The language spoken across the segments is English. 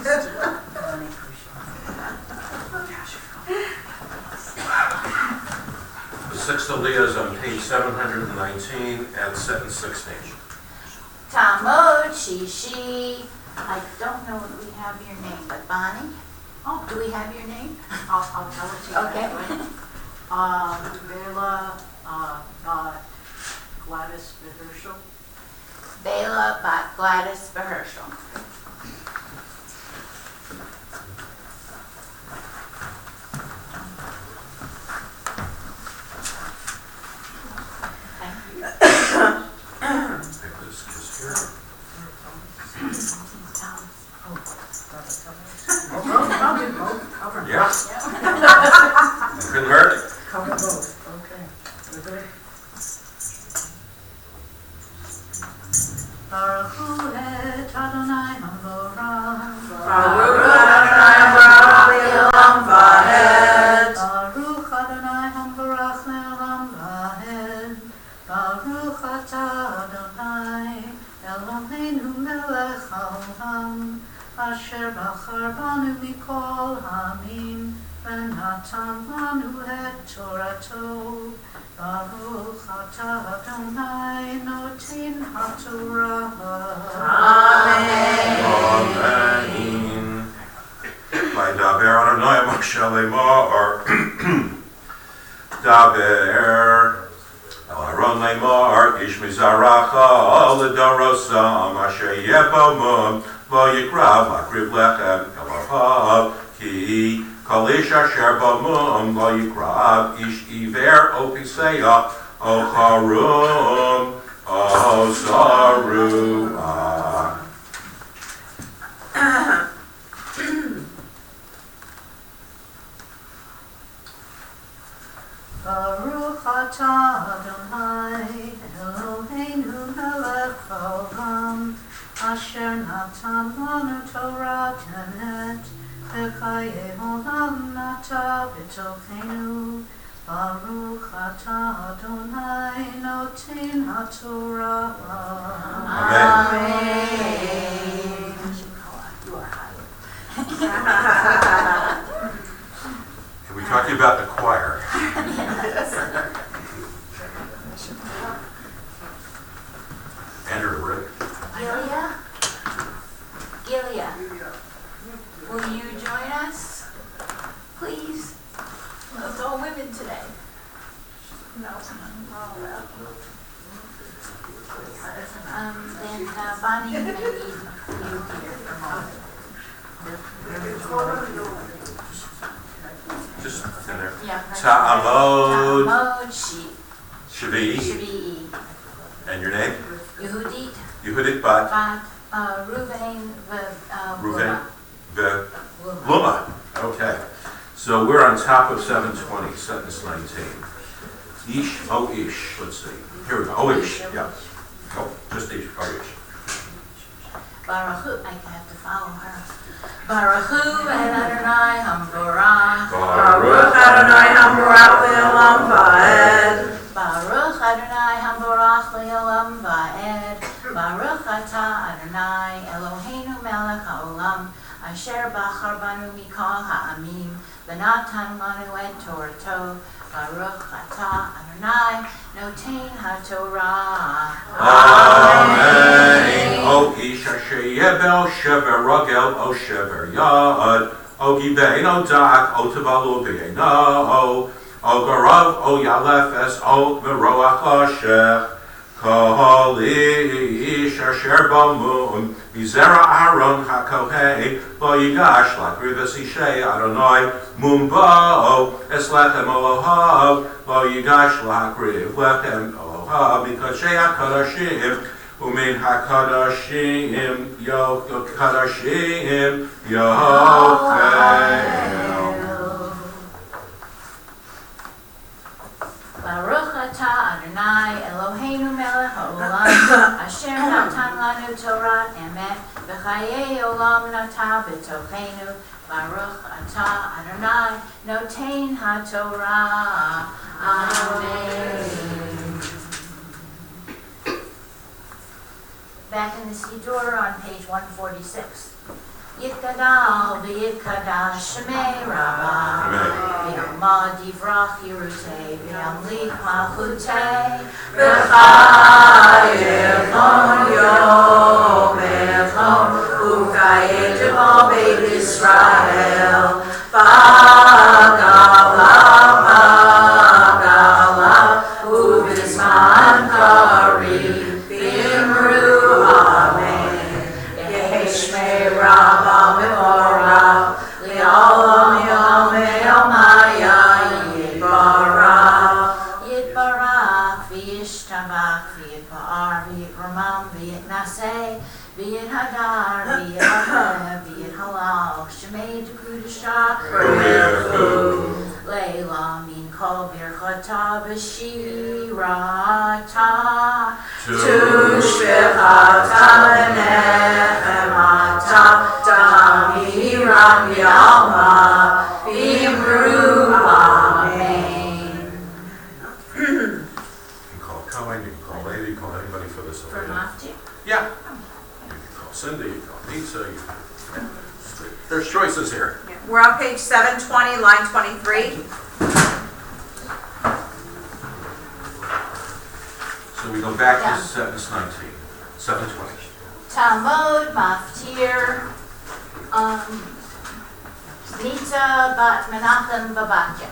The sixth aliyah is on page 719 and sentence 16. Tamod Shishi. I don't know if we have your name, but Bonnie? Oh, do we have your name? I'll tell it to you. Okay. Bela Gladys Herschel. Bela Bat Gladys Beherschel. Thank you. This is here. I'll do both. Cover. Yeah. Couldn't hurt. Cover both. Okay. We're good. Baruch hu et Adonai Hamorah. Baruch Adonai Hamorach le'olam va'ed. Baruch Adonai Hamorach le'olam va'ed. Baruch atah Adonai Eloheinu melech haolam asher bachar banu mikol ha'amim v'natan lanu et Torato. Baruch atah Adonai noten haTorah. Amen. Amen. Vaydaber Adonai Moshe lemor. Daber El Aaron lemor ish mizaracha l'darosam asher yebomum lo yikrav lakriv lechem el arhav ki kol ish asher bomum lo yikrav ish iver o piseya o charum o zaruah. Baruch atah Adonai Eloheinu melech haolam asher natan lanu Torah temet v'chaye olam nata b'tochenu. Baruch atah Adonai noten haTorah. Amen. You are Can we talk to you about the choir? Andrew, Rick. Gilia, will you join us, please? It's all women today. No. Then Bonnie, you may need you here for a moment. Just in there. Yeah. Ta'amod Ta'amod Shvi'i. Shvi'i. And your name? Yehudit Yehudit Bat Bat Ruvain Ruvain Luma. Okay. So we're on top of 720, sentence 19. Ish, oh ish. Let's see. Here we go. Oh ish. Yeah. Oh, just ish. Oh ish. Baruch Hu, I have to follow her. Baruch Hu et Adonai Hamorach. Baruch Adonai Hamorach le'olam va'ed. Baruch Adonai Hamorach le'olam va'ed. Baruch atah Adonai Eloheinu melech haolam asher bachar banu mikol ha'amim v'natan lanu et Torato. Baruch atah Adonai noten haTorah. Amen. O ish asher yebel shever rogel o shever yad o gibein o dak o tavalu b'yeino o garav o yalefes o meroach lashech kol ish asher bamun mizera Aaron hakohen lo yigash lakriv es ishay Adonai mumbo es lechem Elohav lo yigash lakriv lechem Elohav because shei HaKadoshim umin HaKadoshim Kadashim Yochel. Baruch atah Adonai Eloheinu melech haolam asher natan lanu Torah emet v'chaye olam nata b'tochenu. Baruch atah Adonai noten haTorah. Amen. Back in the Siddur on page 146. Yit V'yitgadal, v'yitgadash shmei Rabbah. Amen. V'yamad divrach Yerutei, v'yamlich malchutei. V'chayet lon yomet lon, u'kayet jebal beit Yisrael. V'galav, u'bizman karev, v'imru amen. Yehi shmei Rabbah mevorach, li'olam yomei yomaya yitbarach. Yitbarach, v'yishtabach, v'yitba'ar, v'yitramam, v'yitnaseh, v'yithadar, v'yithaleh, v'yithalal, shemei dekudashah, Leila min kol birchata v'shirata. Tushbechata lenechemata, tamiram yalma, v'imru amen. You can call Cohen, you can call Lady, you can call anybody for this. For Mafti? Yeah. You can call Cindy, you can call Lisa, you can, there's choices here. We're on page 720, line 23. So we go back Yeah. to sentence 19, 720. Talmud, Maftir, Nita bat Menachem Babatya.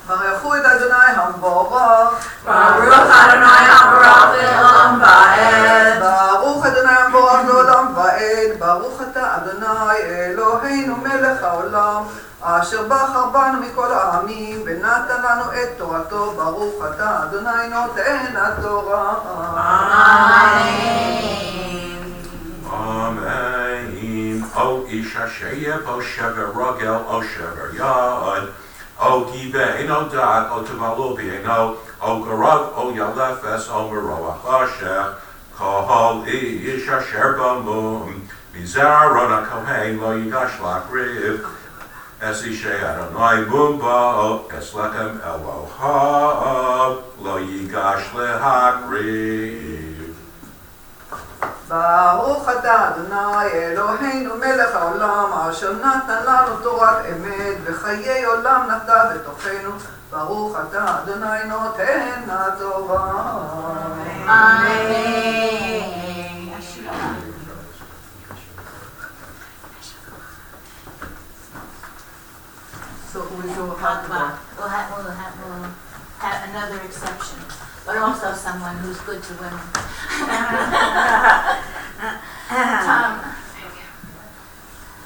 ברכו את אדוני המבורך. Baruch Adonai HaMorach Le'olam Va'ed. ברוך אדוני המבורך לעולם ועד. ברוך אתה אדוני אלוהינו מלך העולם, אשר בחר בנו מכל העמים ונתן לנו את תורתו. ברוך אתה אדוני נותן התורה. Amen. O ish asher yebo shever rogel o shever yad. O gibein o dak o tevalo b'eino. O garav o yalefes o meroach hashech. Kol ish asher b'mum. Mizar aron hakohen lo yigash lakriv. Es ishe Adonai mum ba'o. Es lechem Elohav lo yigash lehakriv. ברוך אתה אדוני אלוהינו מלך העולם, אשר נתן לנו תורת אמת וחיי עולם נטע בתוכנו. ברוך אתה אדוני נותן התורה. Amen. So we go We'll have another exception, but also someone who's good to women.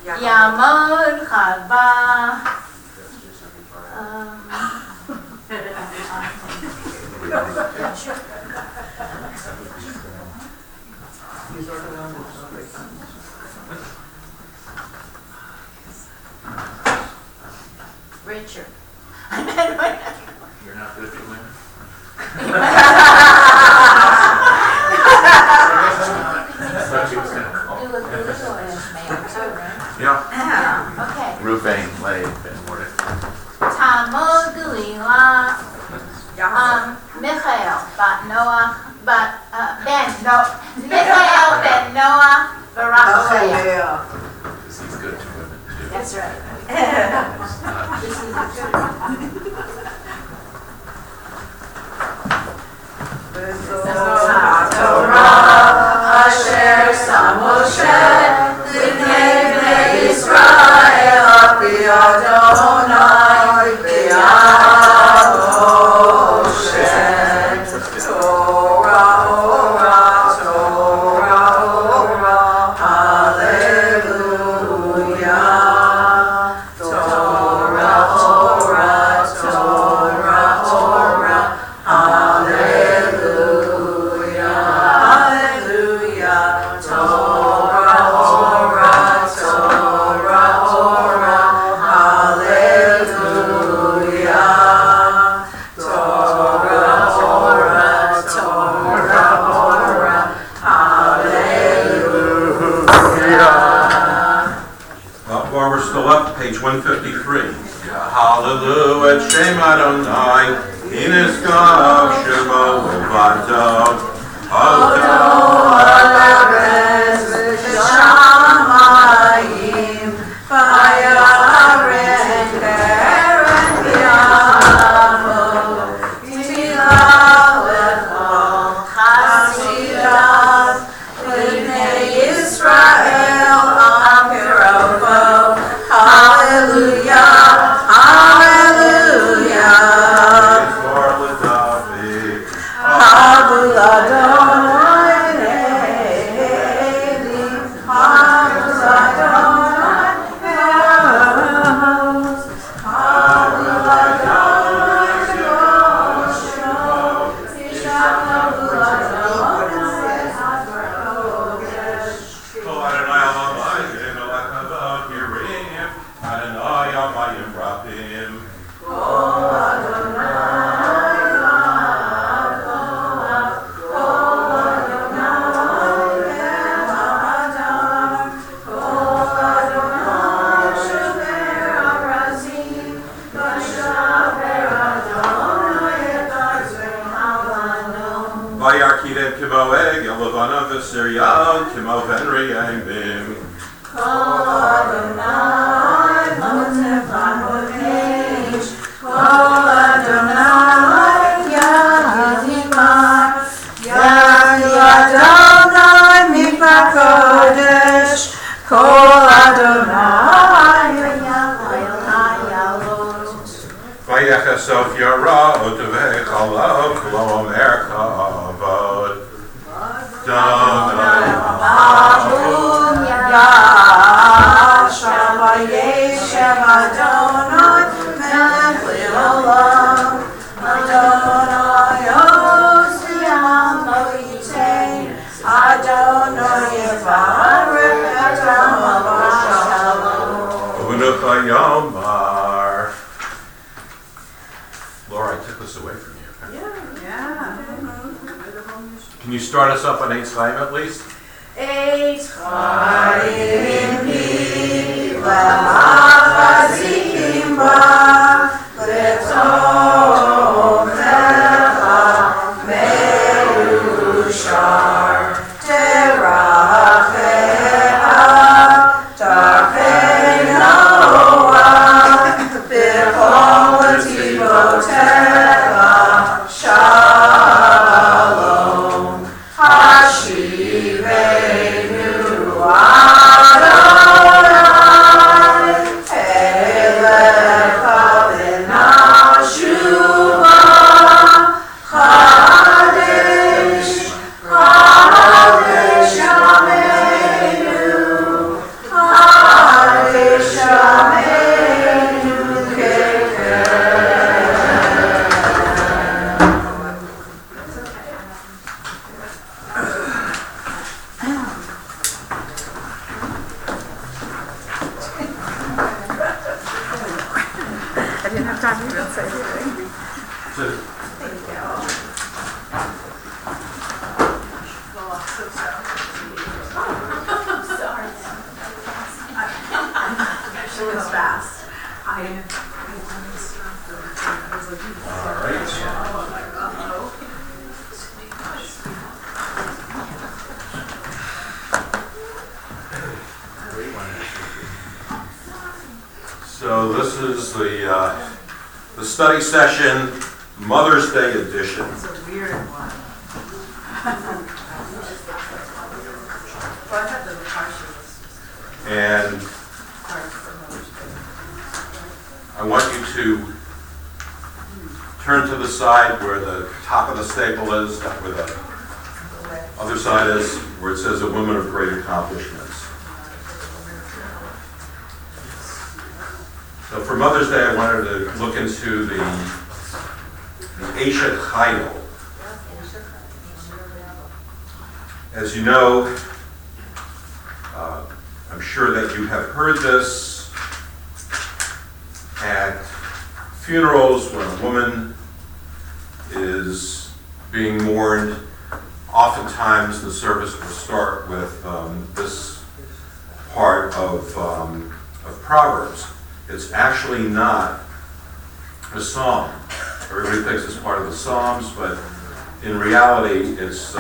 Yamod Chava. Richard. You're not good for women? Do a little as male too, right? Yeah. Okay. Ruvain, Leib, and Mordecai. Talmud Galila. Michael bat Noah, Michael ben Noah Barak. Because he's good to women, too. That's right. This is Torah asher sam Moshe l'bnei bnei Yisrael api Adonai b'yad Moshe. Torah, Torah, Torah, Torah, Hallelujah. Torah, Torah, Shem Adonai, Ineskav Shemo Vado, Odo Alares Shamayim, Vayaren Keren B'Yamo, Tila Lechol Chasidav, B'nei Yisrael Am Yerovo, Hallelujah, Hallelujah. Habul Adonai Elohim, Habul Adonai Elohim, Habul Adonai Yoshua, Habul Adonai Hakodesh. Kol Adonai Alamayim, Elakavod Yirim, Adonai Almayim Rabim. Kol Adonai Vayarkidem Kimo Egel Levana V'Siriyan, Kimo Venri Yemim. Kol Adonai Motef HaKodesh, Kol Adonai Yadimah, Yadi Adonai Mikvah Kodesh, Kol Adonai Yalot. Vayechasof Yara Otavei Chalav Klo Omer Kavod. Donai Babun Yashem Vayeshem Adonai Melech Le'olam, Adonai Oziam Lo Yitein, Adonai Yevarech Et Amo Shalom. Unucha Yomar. Laura, I took this away from you. Can you start us up on Eitz Chaim at least? Eitz Chaim Hi Le'achazikim Ba Le'tovnecha Me'ushar Terachecha Tarchei Noah B'chol Tzivotecha Shalom Hashivenu Adonai Elecha V'nashuva Chadesh Chadesh Yameinu Chadesh Yameinu I didn't have time to even say anything. She was fast. All right. So this is the study session, Mother's Day edition. It's a weird one. Well, I had the partial And part for Mother's Day. I want you to turn to the side where the top of the staple is, not where the other side is, where it says a woman of great accomplishments. So for Mother's Day, I wanted to look into the Eshet Chayil. As you know, I'm sure that you have heard this at funerals when a woman is being mourned. Oftentimes the service will start with this part of Proverbs. It's actually not a psalm. Everybody thinks it's part of the Psalms, but in reality, it's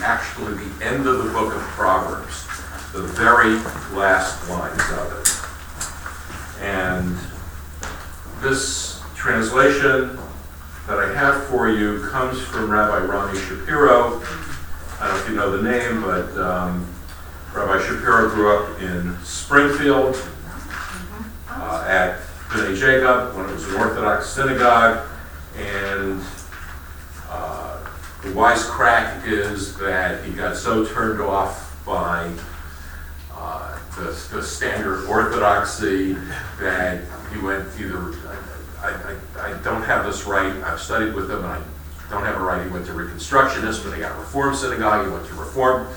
actually the end of the book of Proverbs, the very last lines of it. And this translation that I have for you comes from Rabbi Rami Shapiro. I don't know if you know the name, but Rabbi Shapiro grew up in Springfield at B'nai Jacob when it was an Orthodox synagogue, and the wisecrack is that he got so turned off by the standard orthodoxy that he went either, I don't have this right, I've studied with him and I don't have it right, he went to Reconstructionist, but he got a Reform synagogue, he went to Reform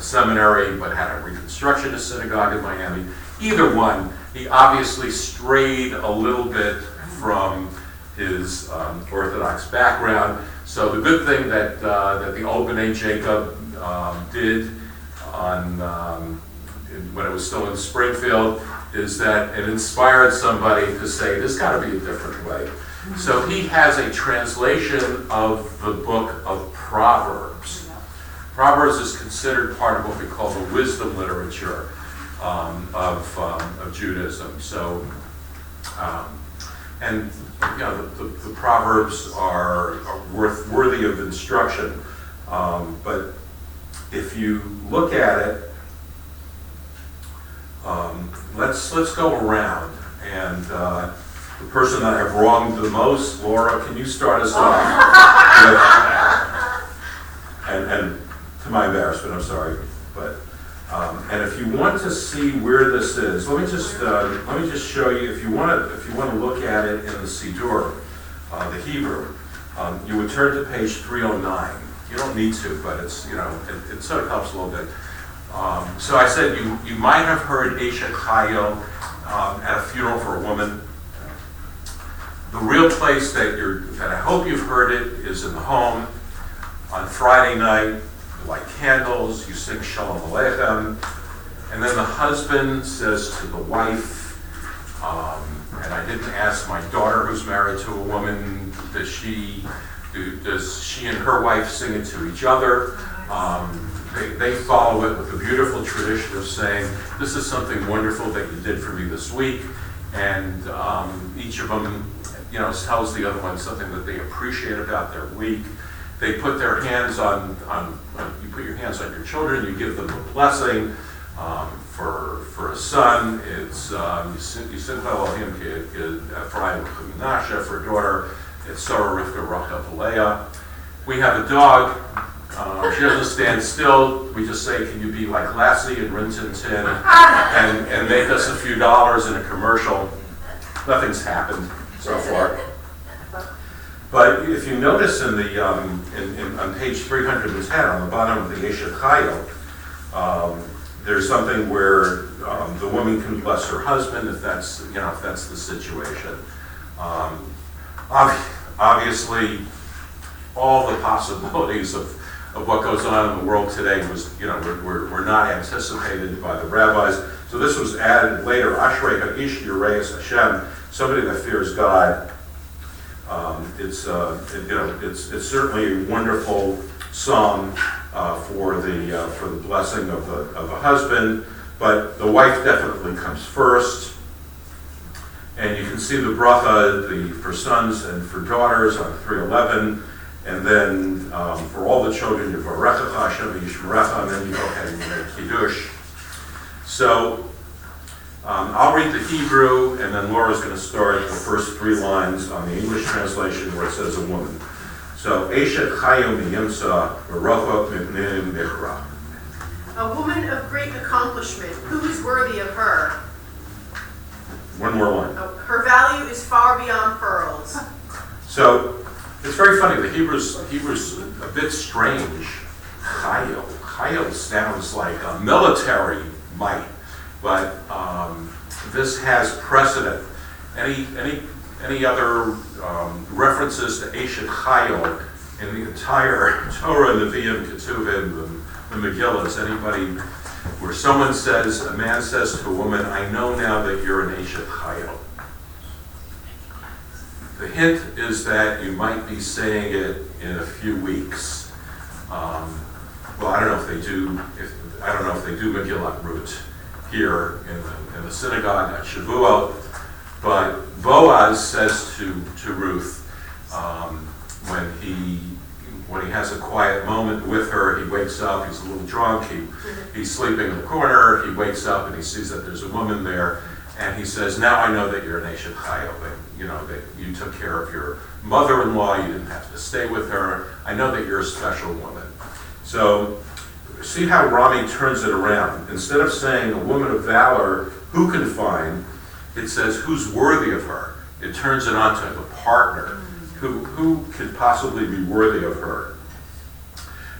seminary, but had a Reconstructionist synagogue in Miami. Either one, he obviously strayed a little bit from his Orthodox background. So the good thing that the old B'nai Jacob did when it was still in Springfield is that it inspired somebody to say, there's got to be a different way. So he has a translation of the book of Proverbs. Proverbs is considered part of what we call the wisdom literature of Judaism. So, and you know, the Proverbs are worthy of instruction. But if you look at it, let's go around, and the person that I've wronged the most, Laura, can you start us off? And to my embarrassment, I'm sorry, but and if you want to see where this is, let me just show you. If you want to look at it in the Siddur, the Hebrew, you would turn to page 309. You don't need to, but it's, you know, it sort of helps a little bit. So I said you might have heard Eshet Chayil at a funeral for a woman. The real place that I hope you've heard it is in the home. On Friday night, you light candles, you sing Shalom Aleichem, and then the husband says to the wife, and I didn't ask my daughter who's married to a woman, does she and her wife sing it to each other? They follow it with the beautiful tradition of saying, this is something wonderful that you did for me this week, and each of them, you know, tells the other one something that they appreciate about their week. They put their hands on you put your hands on your children, you give them a blessing. For a son, it's Yisimcha Elohim Ephraim Menashe. For a daughter, it's Sarah Rivka Rachel Leah. We have a dog. She doesn't stand still. We just say, can you be like Lassie and Rin Tin Tin and make us a few dollars in a commercial? Nothing's happened so far. But if you notice in the on page 310 on the bottom of the Eshet Chayil, there's something where the woman can bless her husband if that's the situation. Obviously, all the possibilities of what goes on in the world today were not anticipated by the rabbis. So this was added later. Ashrei ha'ish yireis Hashem, somebody that fears God. It's certainly a wonderful psalm for the blessing of a husband, but the wife definitely comes first. And you can see the bracha for sons and for daughters on 311, and then for all the children, Yivarechecha Hashem v'yishmerecha, and then you go ahead and make Kiddush. So I'll read the Hebrew, and then Laura's going to start the first 3 lines on the English translation where it says a woman. So, Eshet Chayil miyimsa v'rocha mipnim bichra. A woman of great accomplishment, who is worthy of her? One more line. Her value is far beyond pearls. So, it's very funny. The Hebrew's a bit strange. Chayil. Chayil sounds like a military might, but this has precedent. Any other references to Eshet Chayil in the entire Torah, Nevi'im, Ketuvim, the Megillahs? Anybody where a man says to a woman, I know now that you're an Eshet Chayil. hint is that you might be saying it in a few weeks. Well, I don't know if they do. I don't know if they do Megillat Ruth here in the synagogue at Shavuot, but Boaz says to Ruth when he has a quiet moment with her, he wakes up. He's a little drunk. He's sleeping in the corner. He wakes up and he sees that there's a woman there, and he says, "Now I know that you're an Eshet Chayil, that you took care of your mother-in-law. You didn't have to stay with her. I know that you're a special woman." So see how Rami turns it around. Instead of saying a woman of valor, who can find, it says who's worthy of her. It turns it on to a partner. Who could possibly be worthy of her?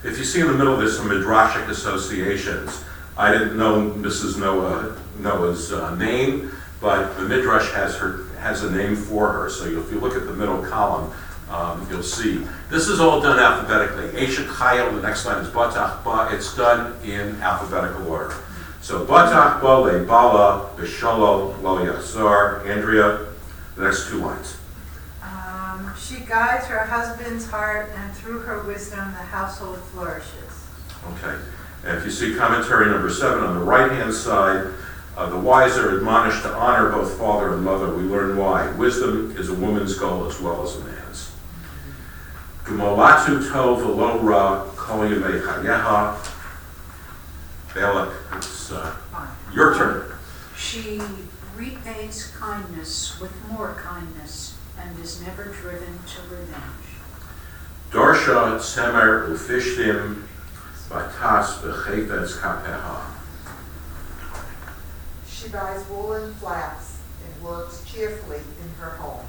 If you see in the middle, there's some midrashic associations. I didn't know Mrs. Noah's name, but the midrash has a name for her. So if you look at the middle column, you'll see. This is all done alphabetically. Eshet Chayil, the next line is Batach Ba. It's done in alphabetical order. So Batach Ba le Bala B'Shalom Lo Yachzor. Andrea, the next two lines. She guides her husband's heart, and through her wisdom the household flourishes. Okay. And if you see commentary number 7 on the right-hand side, the wise are admonished to honor both father and mother. We learn why. Wisdom is a woman's goal as well as a man's. Gemolatu tov v'lo ra kol yemei chayeha. Balak, it's your turn. She repays kindness with more kindness and is never driven to revenge. Darsha tzemer ufishtim batas b'chefetz kapeha. She buys wool and flax and works cheerfully in her home.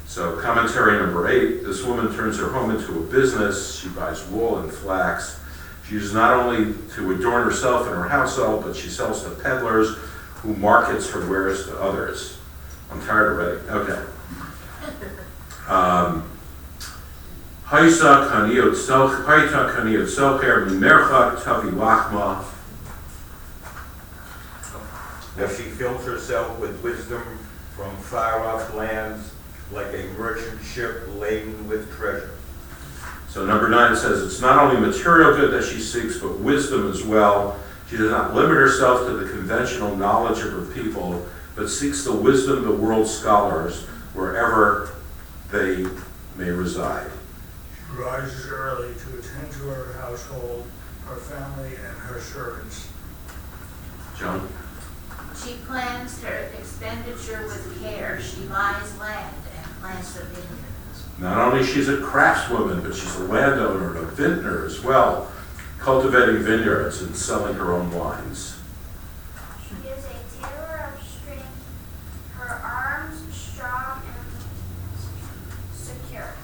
So commentary number 8, this woman turns her home into a business. She buys wool and flax. She uses not only to adorn herself and her household, but she sells to peddlers who markets her wares to others. I'm tired already. Okay. Haisa kaniyot socher mimercha tavi lachma. That she fills herself with wisdom from far-off lands like a merchant ship laden with treasure. So number 9 says it's not only material good that she seeks, but wisdom as well. She does not limit herself to the conventional knowledge of her people, but seeks the wisdom of the world's scholars wherever they may reside. She rises early to attend to her household, her family, and her servants. Joan? She plans her expenditure with care. She buys land and plants a vineyard. Not only she's a craftswoman, but she's a landowner and a vintner as well, cultivating vineyards and selling her own wines. She is a tailor of strength, her arms strong and secure.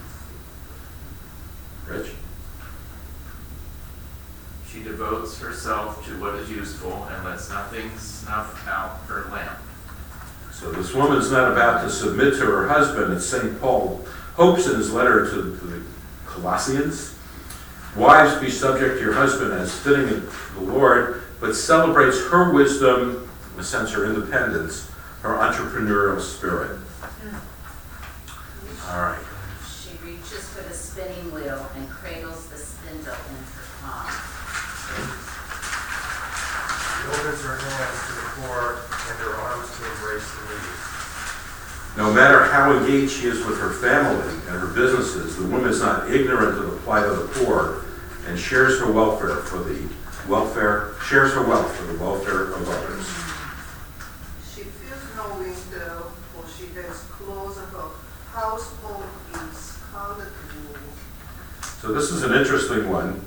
Rich? She devotes herself to what is useful and lets nothing snuff out her lamp. So this woman's not about to submit to her husband, as St. Paul hopes in his letter to the Colossians. Wives, be subject to your husband as fitting in the Lord, but celebrates her wisdom, in a sense her independence, her entrepreneurial spirit. All right. She reaches for the spinning wheel and cradles the spindle in her palm. She opens her hands to the poor and her arms to embrace the needy. No matter how engaged she is with her family and her businesses, the woman is not ignorant of the plight of the poor and shares her wealth for the welfare of others. She feels no winter, for she has clothes of her household in scarlet wool. So this is an interesting one.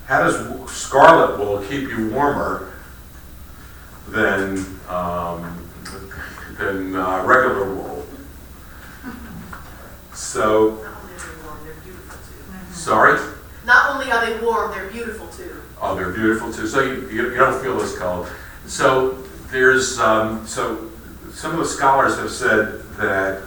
How does scarlet wool keep you warmer than regular wool? So, Not only are they warm, they're beautiful too. sorry? Not only are they warm, they're beautiful too. Oh, they're beautiful too. So you don't feel as cold. So there's so some of the scholars have said that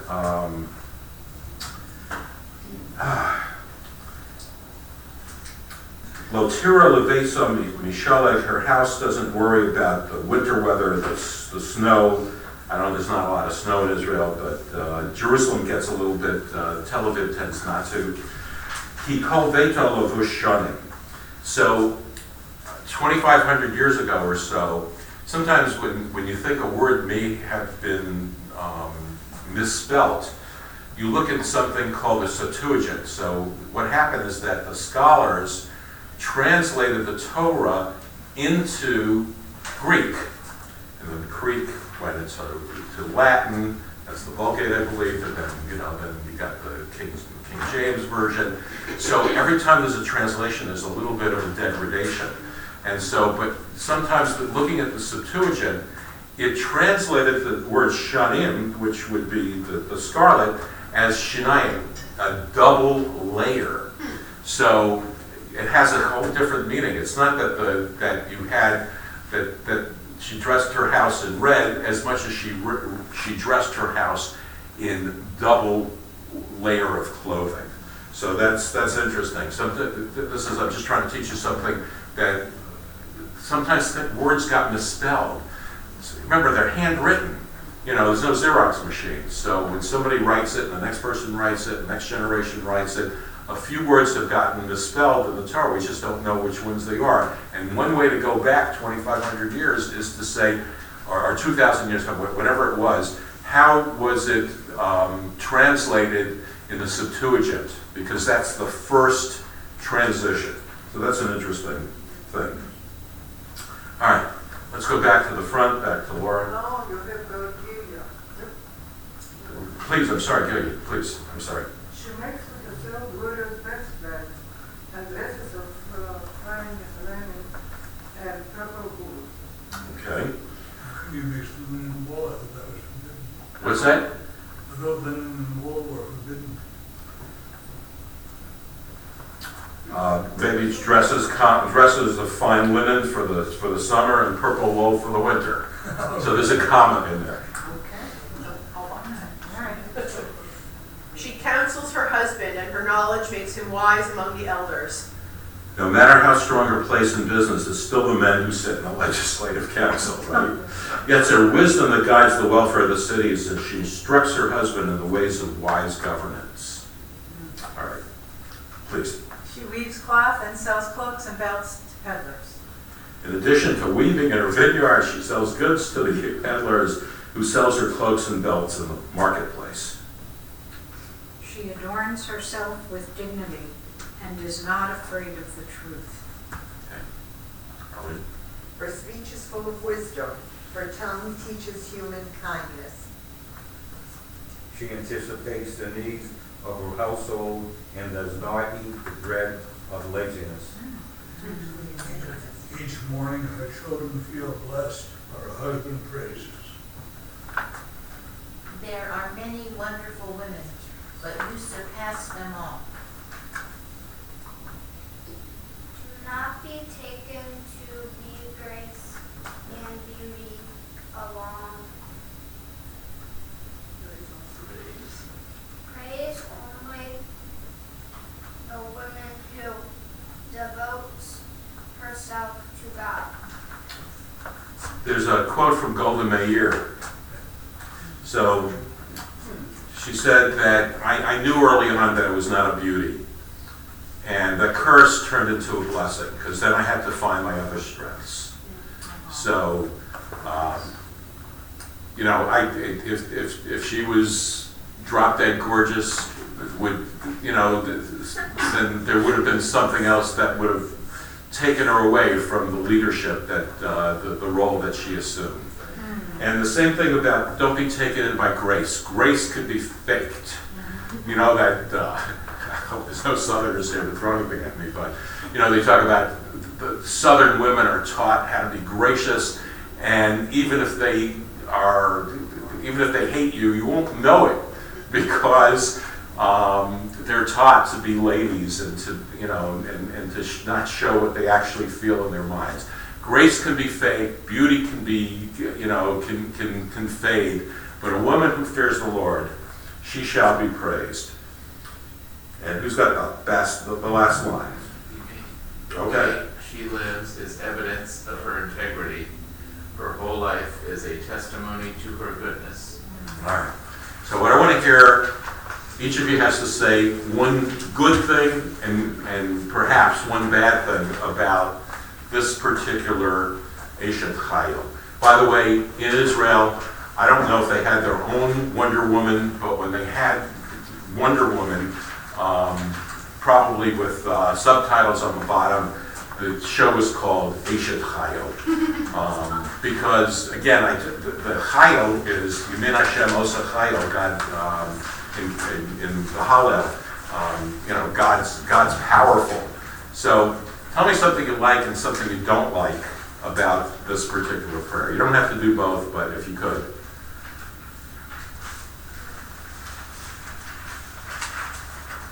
Lotira Levesa Mishalek, her house doesn't worry about the winter weather, the snow, I know there's not a lot of snow in Israel, but Jerusalem gets a little bit, Tel Aviv tends not to. Ki kol veto lavush shanim. So 2,500 years ago or so, sometimes when you think a word may have been misspelt, you look at something called a Septuagint. So what happened is that the scholars translated the Torah into Greek. And then Greek went into Latin, that's the Vulgate, I believe, and then, then you got the King James Version. So every time there's a translation, there's a little bit of a degradation. And so, but sometimes looking at the Septuagint, it translated the word shanim, which would be the scarlet, as shinayim, a double layer. So it has a whole different meaning. It's not that you had that she dressed her house in red as much as she dressed her house in double layer of clothing. So that's interesting. So I'm just trying to teach you something that sometimes words got misspelled. Remember, they're handwritten. There's no Xerox machine. So when somebody writes it, and the next person writes it, the next generation writes it, a few words have gotten misspelled in the Torah. We just don't know which ones they are. And one way to go back 2,500 years is to say, or 2,000 years, whatever it was, how was it translated in the Septuagint? Because that's the first transition. So that's an interesting thing. All right, let's go back to the front, back to Laura. No, you have to Gilia. Please, I'm sorry, Gilia, please, I'm sorry. She makes for herself wood breastplates and dresses of fine linen and purple wool. Okay. You mixed the linen and wool, I thought that was forbidden. What's that? The linen and wool were forbidden. Maybe it's dresses of fine linen for the summer and purple wool for the winter. So there's a comma in there. She counsels her husband, and her knowledge makes him wise among the elders. No matter how strong her place in business, it's still the men who sit in the legislative council, right? Yet it's her wisdom that guides the welfare of the cities, and she instructs her husband in the ways of wise governance. All right, please. She weaves cloth and sells cloaks and belts to peddlers. In addition to weaving in her vineyard, she sells goods to the peddlers who sells her cloaks and belts in the marketplace. She adorns herself with dignity and is not afraid of the truth. Okay. Her speech is full of wisdom. Her tongue teaches human kindness. She anticipates the needs of her household and does not eat the bread of laziness. Each morning her children feel blessed, her husband praises. There are many wonderful women, but you surpass them all. Do not be taken to be grace and beauty along. Praise only the woman who devotes herself to God. There's a quote from Golda Meir. So she said that I knew early on that it was not a beauty. And the curse turned into a blessing, because then I had to find my other strengths. So, if she was drop dead gorgeous, then there would have been something else that would have taken her away from the leadership that the role that she assumed. And the same thing about don't be taken in by grace. Grace could be faked. You know that. I hope there's no Southerners here to throw anything at me, but they talk about the Southern women are taught how to be gracious, and even if they hate you, you won't know it because they're taught to be ladies and to and to not show what they actually feel in their minds. Grace can be fake, beauty can be can fade, but a woman who fears the Lord, she shall be praised. And who's got the last line? Okay. She lives is evidence of her integrity. Her whole life is a testimony to her goodness. All right. So what I want to hear, each of you has to say one good thing and perhaps one bad thing about this particular Eshet Chayil. By the way, in Israel, I don't know if they had their own Wonder Woman, but when they had Wonder Woman, probably with subtitles on the bottom, the show was called Eshet Chayil. Because, again, the Chayil is Yemin Hashem Osa Chayil, God, in the Hallel, God's powerful. So tell me something you like and something you don't like about this particular prayer. You don't have to do both, but if you could.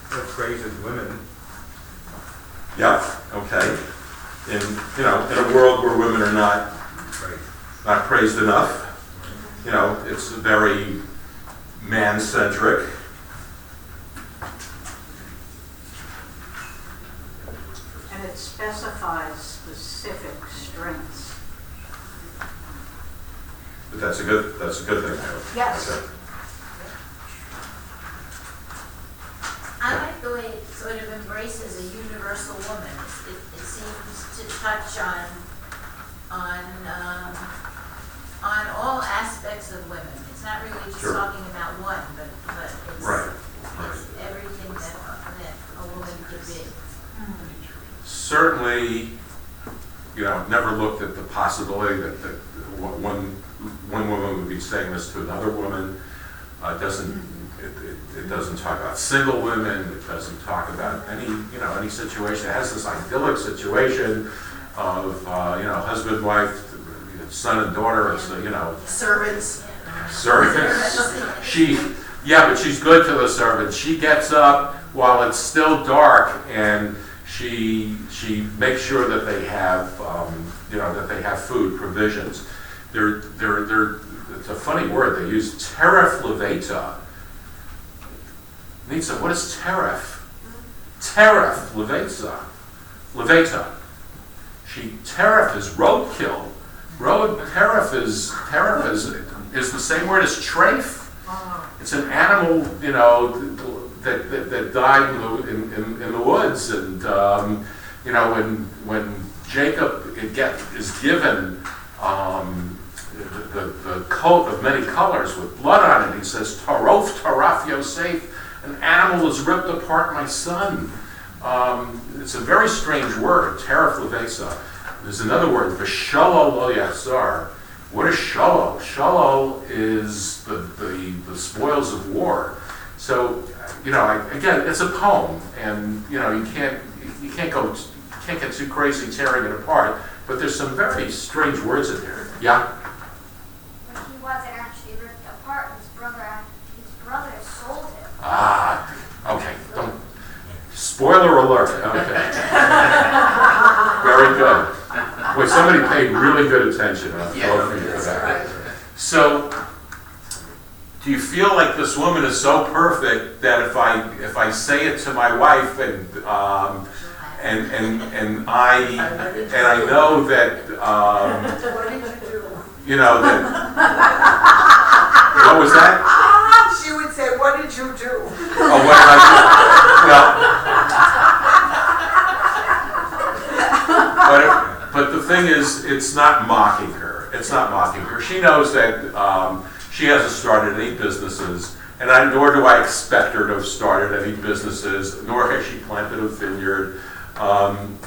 It praises women. Yeah, okay. In a world where women are not praised enough, it's very man-centric. And it specifies specific strengths. But that's a good thing. Yes. Okay. I like the way it sort of embraces a universal woman. It seems to touch on all aspects of women. It's not really just Sure. talking about one, but it's, Right. it's everything that a woman could be. Certainly, never looked at the possibility that one woman would be saying this to another woman. It doesn't talk about single women. It doesn't talk about any situation. It has this idyllic situation of husband, wife, son and daughter. It's Servants. servants. But she's good to the servants. She gets up while it's still dark and she makes sure that they have food, provisions. It's a funny word they use, teref leveta. Nitsa, what is teref? Teref leveta. Leveta. Teref is roadkill. Teref is the same word as treif. It's an animal, that died in the woods, and when Jacob is given the coat of many colors with blood on it, he says, "Tarof taraf Yosef," an animal is ripped apart, my son. It's a very strange word, teref levesa. There's another word, v'shalo lo yachzar. What is shalo? Shalo is the spoils of war. So, again, it's a poem, and you can't get too crazy tearing it apart. But there's some very strange words in there. Yeah. When he wasn't actually ripped apart, his brother sold him. Okay. Don't. Spoiler alert. Okay. Very good. Boy, somebody paid really good attention. I'll throw for you for that. So, do you feel like this woman is so perfect that if I say it to my wife and I know that What did you do? that what was that? She would say, "What did you do?" Oh, what did I do? But the thing is, it's not mocking her. It's not mocking her. She knows that she hasn't started any businesses, and nor do I expect her to have started any businesses, nor has she planted a vineyard. And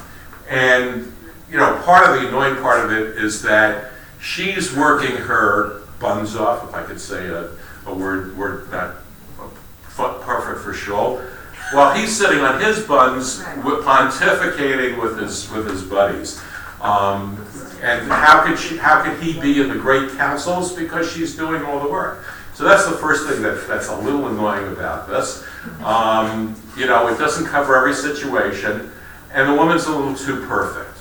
part of the annoying part of it is that she's working her buns off, if I could say a word not perfect for Shul, while he's sitting on his buns, pontificating with his buddies. And how could he be in the great councils? Because she's doing all the work. So that's the first thing that's a little annoying about this. It doesn't cover every situation, and the woman's a little too perfect.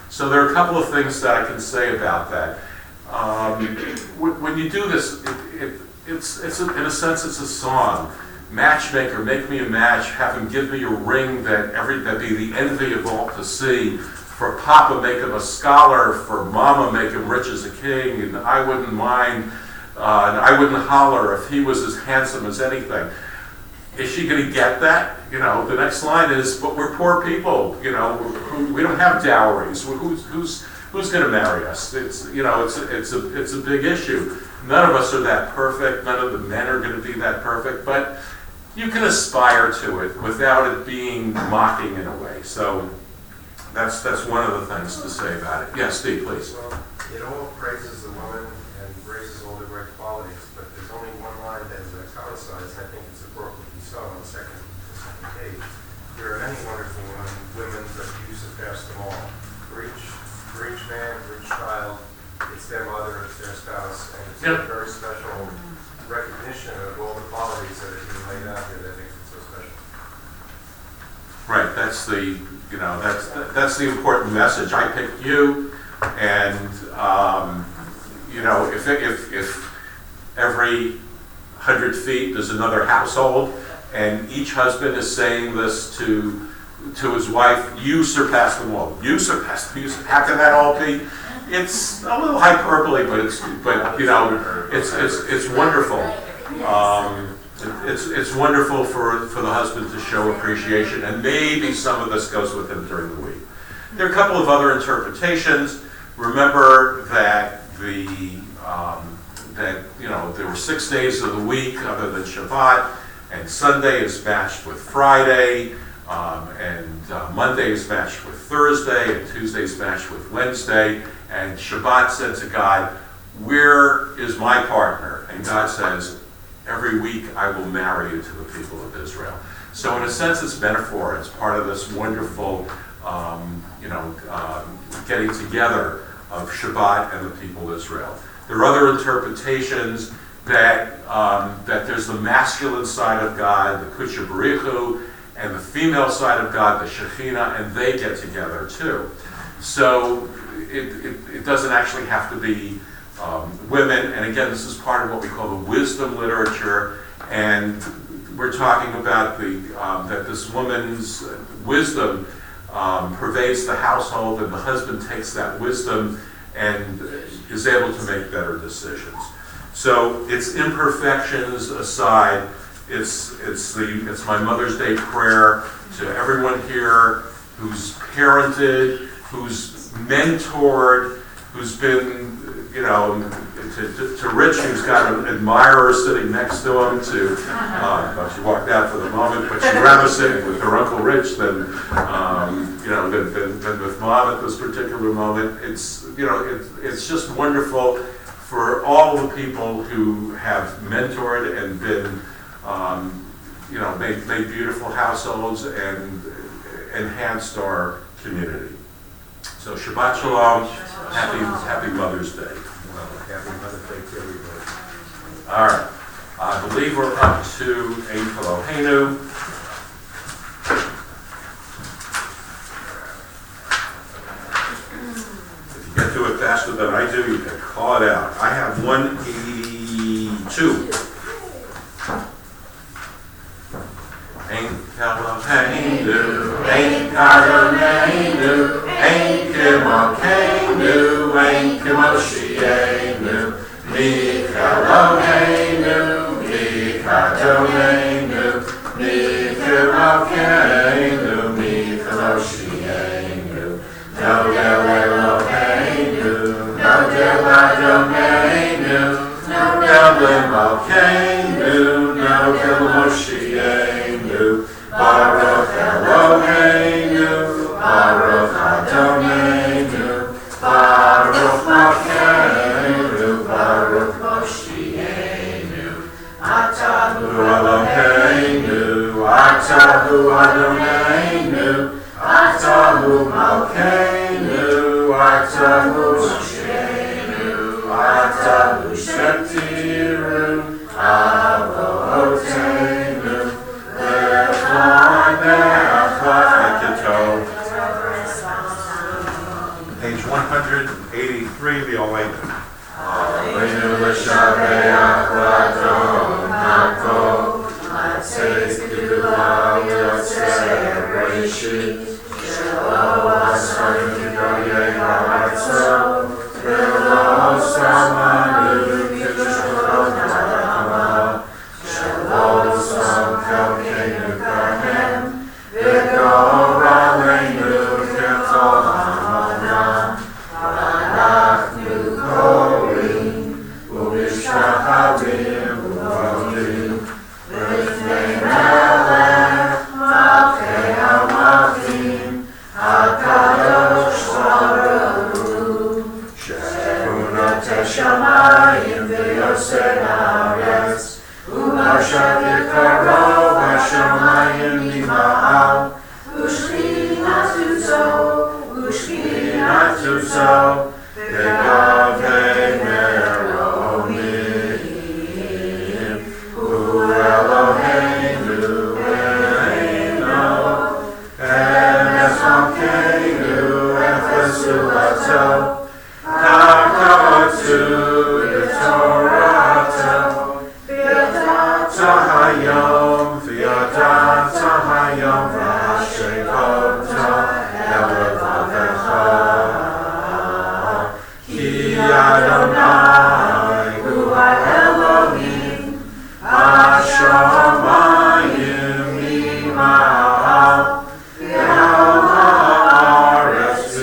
So there are a couple of things that I can say about that. When you do this, it's in a sense it's a song. Matchmaker, make me a match, have him give me a ring that be the envy of all to see. for Papa, make him a scholar, for Mama, make him rich as a king, and I wouldn't mind, and I wouldn't holler if he was as handsome as anything. Is she going to get that? You know, the next line is, but we're poor people, you know, we don't have dowries. Who's going to marry us? It's, you know, it's a big issue. None of us are that perfect. None of the men are going to be that perfect, but you can aspire to it without it being mocking in a way. So that's one of the things to say about it. Yes, Steve, please. Well, it all praises the woman and praises all the great qualities, but there's only one line that is italicized, and I think it's appropriately so on the second page. There are many wonderful women, but you surpass them all. For each man, for each child, it's their mother, it's their spouse, and it's a very special recognition of all the qualities that are being laid out here that makes it so special. Right, that's the, you know, that's the important message. I picked you, and you know, if every 100 feet there's another household, and each husband is saying this to his wife, you surpass them all. You surpass them. How can that all be? It's a little hyperbole, but you know, it's wonderful. It's wonderful for the husband to show appreciation, and maybe some of this goes with him during the week. There are a couple of other interpretations. Remember that you know, there were 6 days of the week other than Shabbat, and Sunday is matched with Friday, and Monday is matched with Thursday, and Tuesday is matched with Wednesday, and Shabbat said to God, where is my partner? And God says, every week I will marry you to the people of Israel. So in a sense, it's metaphor. It's part of this wonderful, you know, getting together of Shabbat and the people of Israel. There are other interpretations that there's the masculine side of God, the Kudsha Baruch Hu, and the female side of God, the Shekhinah, and they get together too. So it doesn't actually have to be women, and again, this is part of what we call the wisdom literature, and we're talking about that this woman's wisdom pervades the household, and the husband takes that wisdom and is able to make better decisions. So its imperfections aside, it's my Mother's Day prayer to everyone here who's parented, who's mentored, who's been, you know, to Rich, who's got an admirer sitting next to him, well, she walked out for the moment, but she'd rather sit with her Uncle Rich than, you know, than with Mom at this particular moment. It's, you know, it's just wonderful for all the people who have mentored and been, you know, made beautiful households and enhanced our community. So Shabbat Shalom, happy Mother's Day. Well, happy Mother's Day to everybody. All right, I believe we're up to Ein Eloheinu. If you get to it faster than I do, you can call it out. I have 182. Ein Eloheinu, Ein Kadoneinu, Ein Kimokeinu, Ein Kimoshienu, Mi Eloheinu, Mi Kadoneinu, Mi Kimokeinu, Mi Kimoshienu, Nodel Eloheinu, Nodel Adoneinu, Nodel Imokeinu, Nodel Moshienu, Baruch Eloheinu, Baruch Adoneinu, Baruch Malkeinu, Baruch Moshienu, Atahu Eloheinu, Atahu Adoneinu, Atahu Malkeinu, Atahu Moshienu, Atahu Shetiru, Avoteinu, Page 183, the Oleinu. Oleinu l'shabeach l'adon hakol, l'atzeis g'dula yotzei b'reshit, shelo asarim Elkeinu Kahem, V'Gor Aleinu K'Tol Hamana, V'Anachnu Korim, U'Mishacharim U'Vodim, L'Fnei Melech, Malchei HaMalchim, HaKadosh Baruch Hu, She'emunot Shamayim v'Yosei Haaretz, U'Mashav Yikaroh Hashamayim Mima'al, U'Shchinatu Zo, V'Gavei Meromim, U'Eloheinu Eino, Emes Malkeinu Efesuato, Kakatu Yitorato, V'yadata hayom v'hashekota el levavecha, Ki Adonai hu ha'Elohim, Hashamayim mima'al, V'al ha'aretz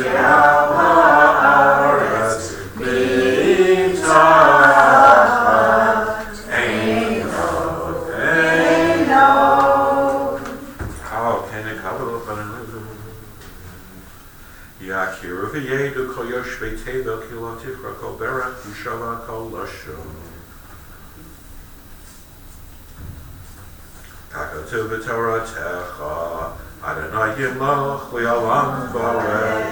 mitachat Eino. How can it cover up on Yakiru v'yedu kol yoshvei tevel ki lo tichra kol berach v'shava kol lashon. Kakatu b'toratecha Adonai yimloch li'olam v'aleh.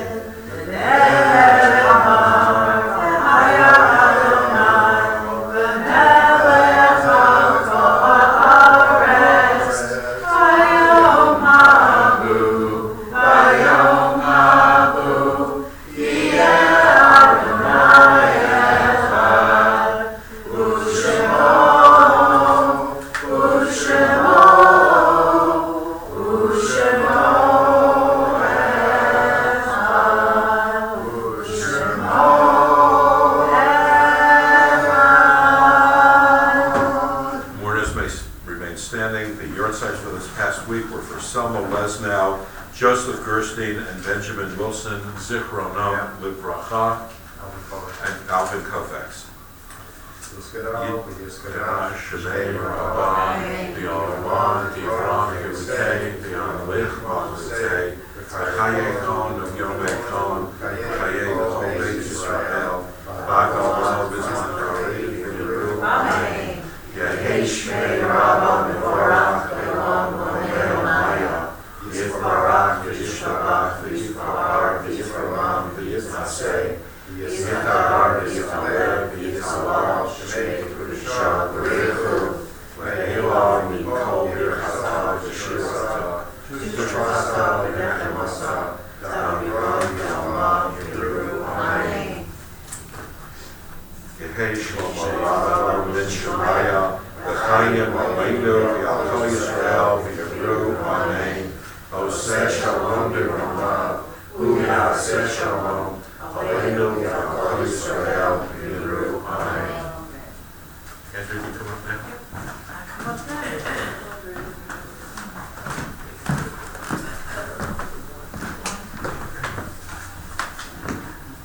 Joseph Gerstein and Benjamin Wilson, Zichronam Livracha, and Alvin Kovacs. Yidgah Shemei Rabban, V'Yonwan, V'Yivram, V'Yivtei, V'Yonlich, V'Yivtei, V'Chaye Kon, V'Yomei Kon, V'Chaye L'Chol Beit Yisrael, V'Gol B'Zman Karev, V'Yiru, Amen. Yehi Shmei Rabban Mevorach, V'Elam V'Elam Maya, Yisbarach, V'Yishtabach, V'Yifar, V'Yiframam, V'Yitnaseh, V'Yitahar, V'Yitaleh, V'Yitalal, Shemei Kedusha, V'Richu, V'Elah, Mikol Birchata, V'Shirata, V'Trata, V'Nechemasa, V'Amiram, V'Alma, V'Yiru, Amen. Yehei Shlomo Rabba, V'Shemaya, V'Chayim, Aleinu, V'Yalko Yisrael, V'Yiru, Amen. Oseh Shalom B'Ramav, U'Yaseh Shalom, Aleinu V'Yalko Yisrael, V'Yiru, Amen. Andrew, you come up now? Come up now.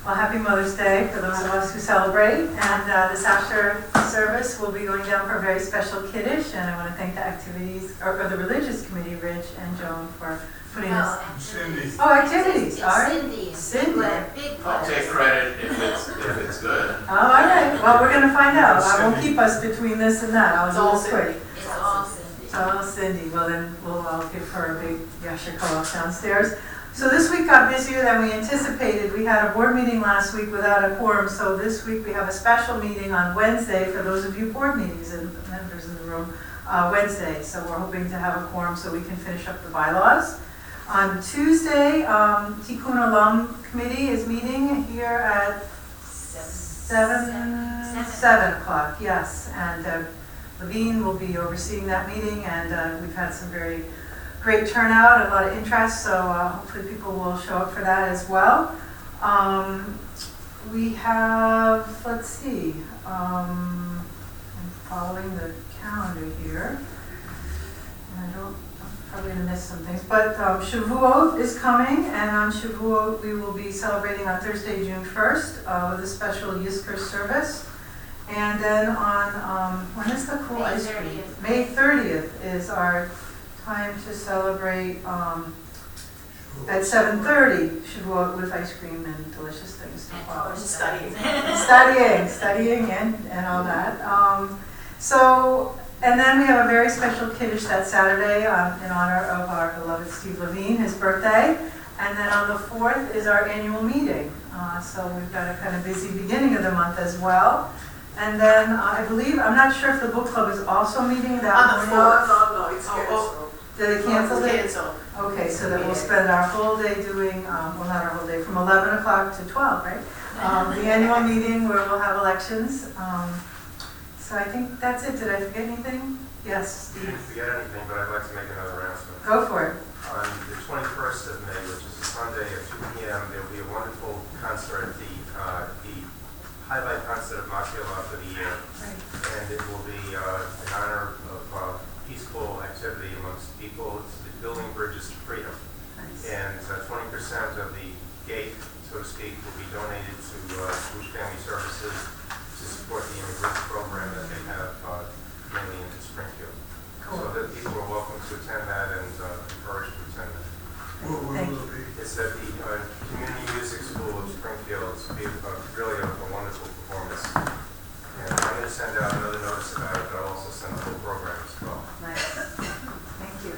Well, happy Mother's Day for those of us who celebrate. And this after service, we'll be going down for a very special Kiddush. And I want to thank the activities, or the religious committee, Rich and Joan, for putting us. Cindy. Oh, activities. All right. Cindy. Cindy. I'll take credit if it's good. Oh, all right. Well, we're going to find out. I won't keep us between this and that. I was a little quick. It's all Cindy. It's all Cindy. Well, then I'll give her a big yasher koach downstairs. So this week got busier than we anticipated. We had a board meeting last week without a quorum, so this week we have a special meeting on Wednesday for those of you board meetings and members in the room, Wednesday. So we're hoping to have a quorum so we can finish up the bylaws. On Tuesday, Tikkun Olam Committee is meeting here at 7 o'clock, yes. And Levine will be overseeing that meeting, and we've had some very great turnout, a lot of interest, so hopefully people will show up for that as well. We have, let's see, I'm following the calendar here. And I to miss some things. But Shavuot is coming, and on Shavuot we will be celebrating on Thursday, June 1st, with a special Yizkor service. And then on, when is the cool ice cream? May 30th is our time to celebrate at 7:30, Shavuot with ice cream and delicious things to follow. Studying. Studying and all that. And then we have a very special Kiddush that Saturday in honor of our beloved Steve Levine, his birthday. And then on the 4th is our annual meeting. So we've got a kind of busy beginning of the month as well. And then I believe, I'm not sure if the book club is also meeting that On the morning. No, it's canceled. Did they cancel it? Cancel. Okay, so then we'll spend our whole day doing, well, not our whole day, from 11 o'clock to 12, right? The annual meeting where we'll have elections. So I think that's it. Did I forget anything? Yes, You Steve. didn't forget anything, but I'd like to make another announcement. Go for it. On the 21st of May, which is a Sunday at 2 p.m., there will be a wonderful concert, the highlight concert of Makela for the year. And it will be in honor of peaceful activity amongst people. It's the Building Bridges to Freedom. And 20% of the gate, so to speak, will be donated to Jewish Family Services to support the immigrant program that they have mainly in Springfield. So that people are welcome to attend that and encouraged to attend that. Where will it be? It's at the Community Music School of Springfield. It's really a wonderful performance. And I'm going to send out another notice about it, but I'll also send the whole program as well. Nice. Thank you.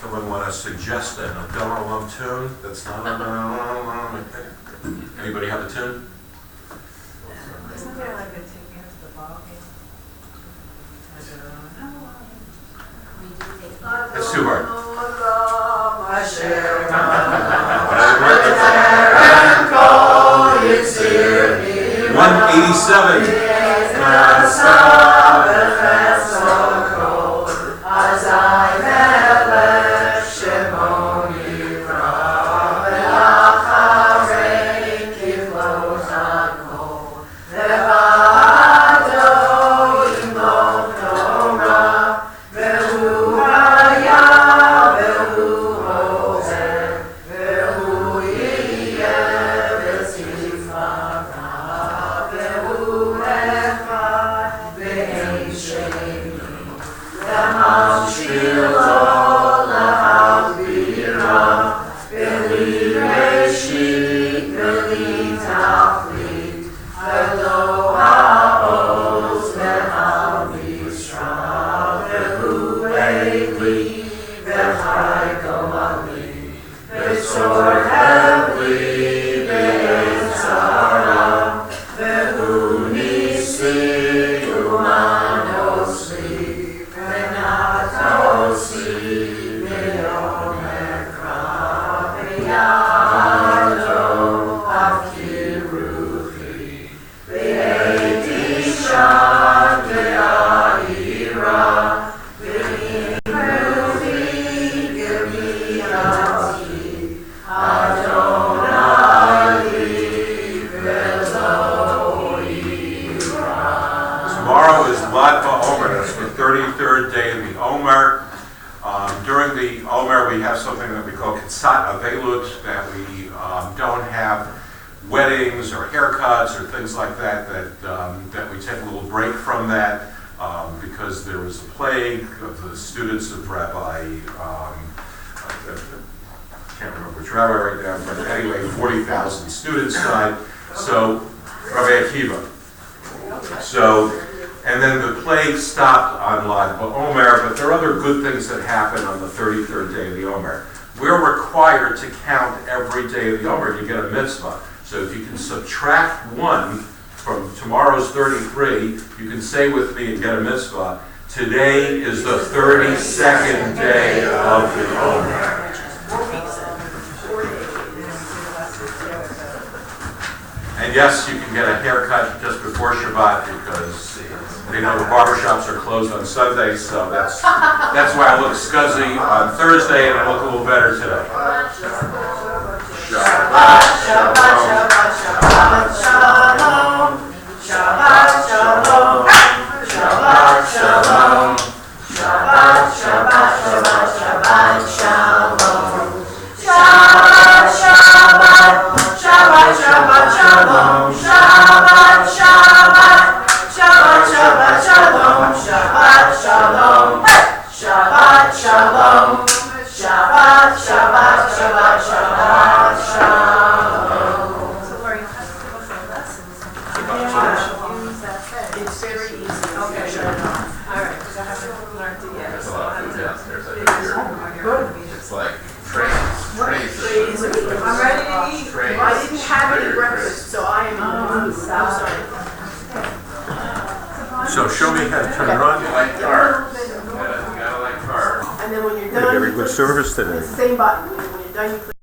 Someone want to suggest an Adele Alum tune that's not anybody have a tune? Isn't there like a ticket to the ball game? It's too hard. 33rd day of the Omer. During the Omer, we have something that we call Kitzat Avelut, that we don't have weddings or haircuts or things like that, that we take a little break from that because there was a plague of the students of Rabbi, I can't remember which rabbi right now, but anyway, 40,000 students died. So, Rabbi Akiva. So, and then the plague stopped on Lag BaOmer, but there are other good things that happen on the 33rd day of the Omer. We're required to count every day of the Omer to get a mitzvah. So if you can subtract one from tomorrow's 33, you can say with me and get a mitzvah. Today is the 32nd day of the Omer. And yes, you can get a haircut just before Shabbat because they know the barbershops are closed on Sunday, so that's why I look scuzzy on Thursday and I look a little better today. Shabbat, Shabbat, Shabbat, Shabbat, Shalom. Shabbat, Shabbat, Shabbat, Shabbat, Shalom, Shabbat, Shalom, Shabbat, Shalom, Shabbat, Shabbat, Shabbat, Shabbat, Shalom. So are you have to go for lessons? Use that phrase. It's very easy. Okay, Sure. all right, because I haven't learned it yet. There's a lot of food downstairs. I It think is you're- good. It's like trays of food. I'm ready to eat. Trays. I didn't have any Very breakfast, so I am in the mood. I'm sorry. So show me how to turn it on. You like carbs. You gotta like carbs. And then when you're done, Very good service today. it's the same button. When you're done, you click